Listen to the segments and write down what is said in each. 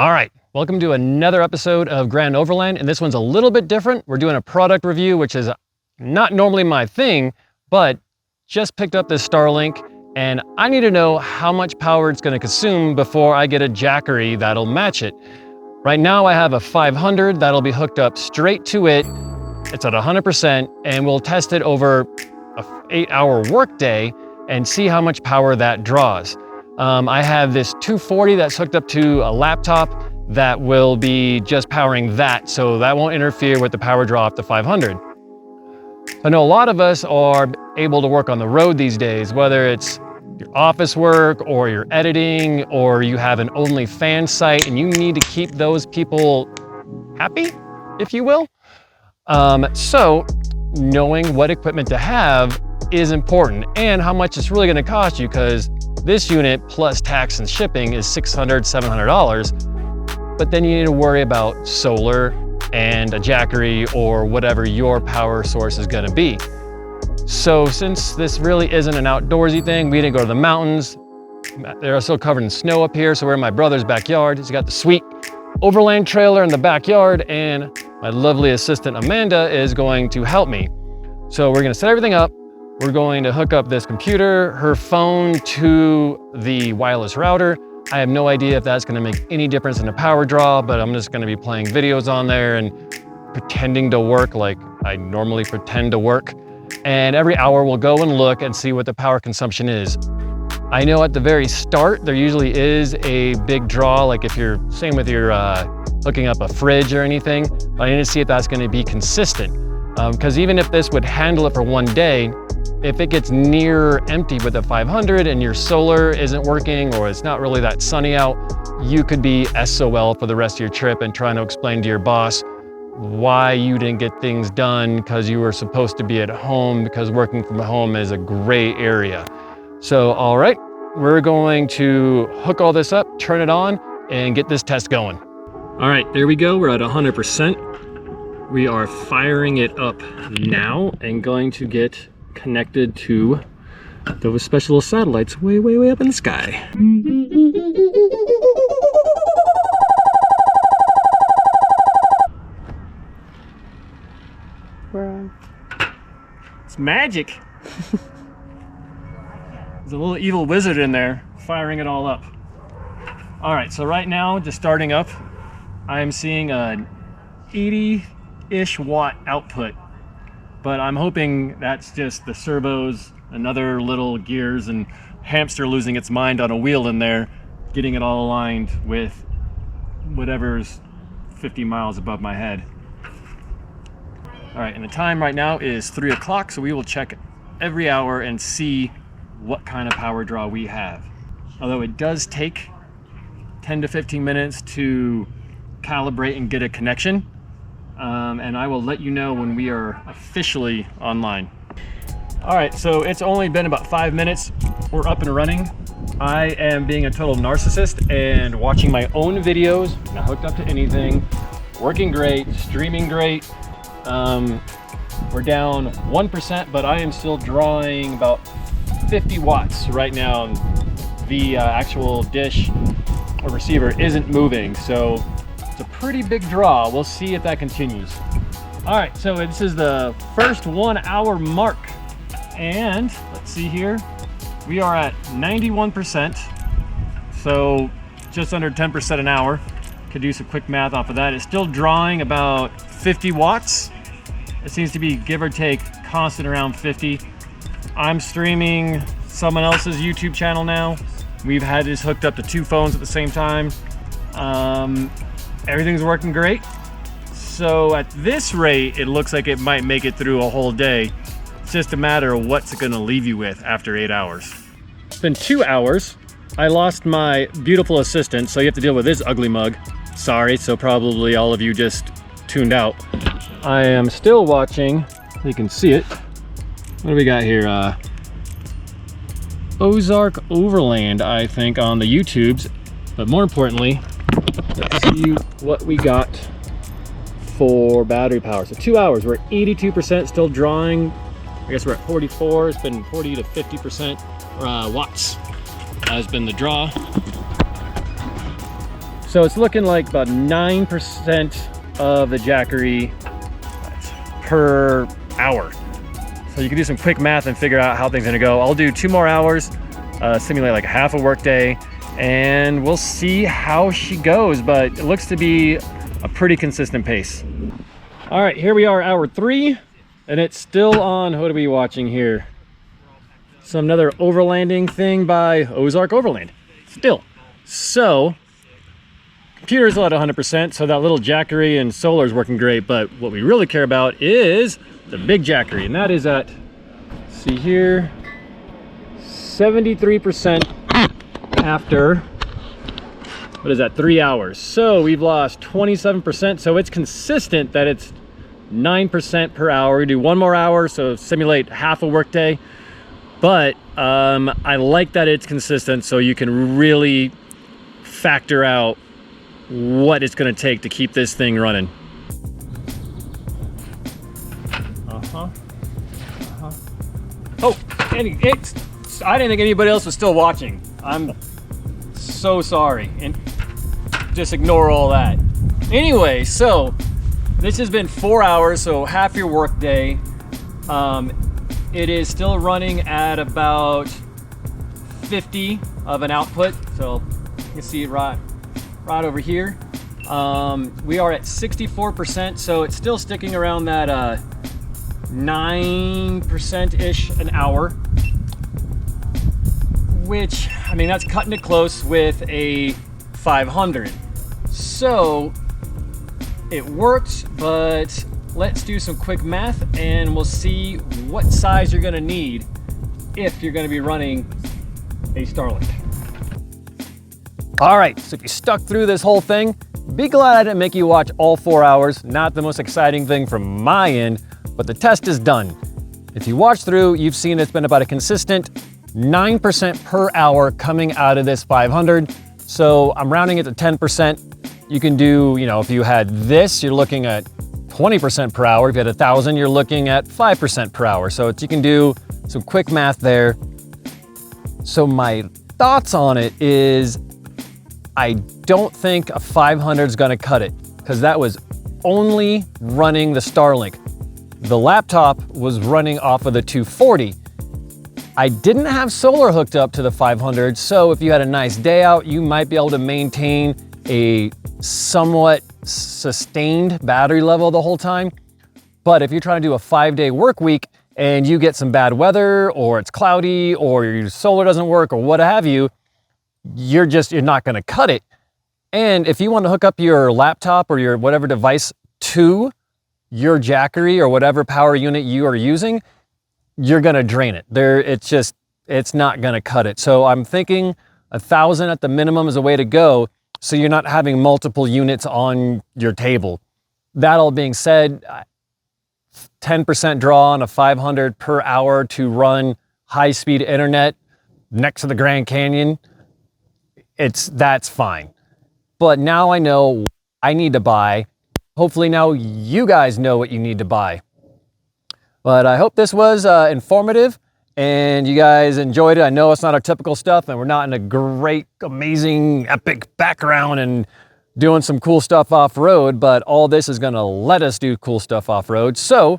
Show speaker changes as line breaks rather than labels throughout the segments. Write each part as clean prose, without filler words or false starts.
All right, welcome to another episode of Grande Overland, and this one's a little bit different. We're doing a product review, which is not normally my thing, but just picked up this Starlink, and I need to know how much power it's going to consume before I get a Jackery that'll match it. Right now I have a 500 that'll be hooked up straight to it. It's at 100%, and we'll test it over an 8-hour workday and see how much power that draws. I have this 240 that's hooked up to a laptop that will be just powering that, so that won't interfere with the power draw off the 500. I know a lot of us are able to work on the road these days, whether it's your office work or you're editing or you have an OnlyFans site and you need to keep those people happy, if you will. So knowing what equipment to have is important and how much it's really going to cost you, because this unit plus tax and shipping is $600, $700, but then you need to worry about solar and a Jackery or whatever your power source is going to be. So since this really isn't an outdoorsy thing, we didn't go to the mountains. They're still covered in snow up here, so we're in my brother's backyard. He's got the sweet Overland trailer in the backyard, and my lovely assistant Amanda is going to help me. So we're going to set everything up. We're going to hook up this computer, her phone to the wireless router. I have no idea if that's going to make any difference in the power draw, but I'm just going to be playing videos on there and pretending to work like I normally pretend to work. And every hour we'll go and look and see what the power consumption is. I know at the very start there usually is a big draw, like if you're, same with your hooking up a fridge or anything, but I need to see if that's going to be consistent. Because even if this would handle it for one day, if it gets near empty with a 500 and your solar isn't working or it's not really that sunny out, you could be SOL for the rest of your trip and trying to explain to your boss why you didn't get things done because you were supposed to be at home, because working from home is a gray area. So, all right, we're going to hook all this up, turn it on, and get this test going. All right, there we go. We're at 100%. We are firing it up now and going to get connected to those special satellites way up in the sky.
We're on.
It's magic. There's a little evil wizard in there firing it all up. All right, so right now, just starting up, I'm seeing an 80-ish watt output. But I'm hoping that's just the servos, another little gears, and hamster losing its mind on a wheel in there, getting it all aligned with whatever's 50 miles above my head. All right, and the time right now is 3 o'clock, so we will check every hour and see what kind of power draw we have. Although it does take 10 to 15 minutes to calibrate and get a connection. And I will let you know when we are officially online. All right, so it's only been about 5 minutes. We're up and running. I am being a total narcissist and watching my own videos, not hooked up to anything, working great, streaming great. We're down 1%, but I am still drawing about 50 watts right now. The actual dish or receiver isn't moving, so it's a pretty big draw. We'll see if that continues. All right, so this is the first 1 hour mark. And let's see here. We are at 91%. So just under 10% an hour. Could do some quick math off of that. It's still drawing about 50 watts. It seems to be give or take constant around 50. I'm streaming someone else's YouTube channel now. We've had this hooked up to 2 phones at the same time. Everything's working great. So at this rate, it looks like it might make it through a whole day. It's just a matter of what's it gonna leave you with after 8 hours. It's been 2 hours. I lost my beautiful assistant, so you have to deal with this ugly mug. Sorry, so probably all of you just tuned out. I am still watching, you can see it. What do we got here? Overland, I think, on the YouTubes. But more importantly, let's see what we got for battery power. So 2 hours, we're at 82% still drawing. I guess we're at 44. It's been 40 to 50% watts has been the draw. So it's looking like about 9% of the Jackery per hour. So you can do some quick math and figure out how things are gonna go. I'll do 2 more hours, simulate like half a work day, and we'll see how she goes, but it looks to be a pretty consistent pace. All right, here we are, hour 3, and it's still on. What are we watching here? Some another overlanding thing by Ozark Overland. Still. So, computer's at 100%, so that little Jackery and solar is working great, but what we really care about is the big Jackery, and that is at, see here, 73% after, what is that, 3 hours. So we've lost 27%, so it's consistent that it's 9% per hour. We do 1 more hour, so simulate half a workday. But I like that it's consistent, so you can really factor out what it's gonna take to keep this thing running. Oh, I didn't think anybody else was still watching. I'm so sorry, and just ignore all that. Anyway, so this has been 4 hours, so half your work day. It is still running at about 50 of an output, so you can see it right over here. We are at 64%, so it's still sticking around that 9%-ish an hour, which, I mean, that's cutting it close with a 500. So it works, but let's do some quick math and we'll see what size you're gonna need if you're gonna be running a Starlink. All right, so if you stuck through this whole thing, be glad I didn't make you watch all 4 hours. Not the most exciting thing from my end, but the test is done. If you watch through, you've seen it's been about a consistent 9% per hour coming out of this 500. So I'm rounding it to 10%. You can do, you know, if you had this, you're looking at 20% per hour. If you had 1,000, you're looking at 5% per hour. So you can do some quick math there. So my thoughts on it is, I don't think a 500 is gonna cut it, because that was only running the Starlink. The laptop was running off of the 240. I didn't have solar hooked up to the 500, so if you had a nice day out, you might be able to maintain a somewhat sustained battery level the whole time. But if you're trying to do a 5-day work week and you get some bad weather, or it's cloudy, or your solar doesn't work, or what have you, you're not gonna cut it. And if you want to hook up your laptop or your whatever device to your Jackery or whatever power unit you are using, you're gonna drain it. It's not gonna cut it. So I'm thinking 1,000 at the minimum is a way to go, so you're not having multiple units on your table. That all being said, 10% draw on a 500 per hour to run high-speed internet next to the Grand Canyon, that's fine. But now I know what I need to buy. Hopefully now you guys know what you need to buy. But I hope this was informative and you guys enjoyed it. I know it's not our typical stuff and we're not in a great, amazing, epic background and doing some cool stuff off-road, but all this is gonna let us do cool stuff off-road. So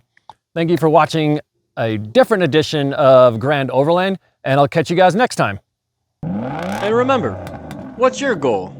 thank you for watching a different edition of Grande Overland, and I'll catch you guys next time. And remember, what's your goal?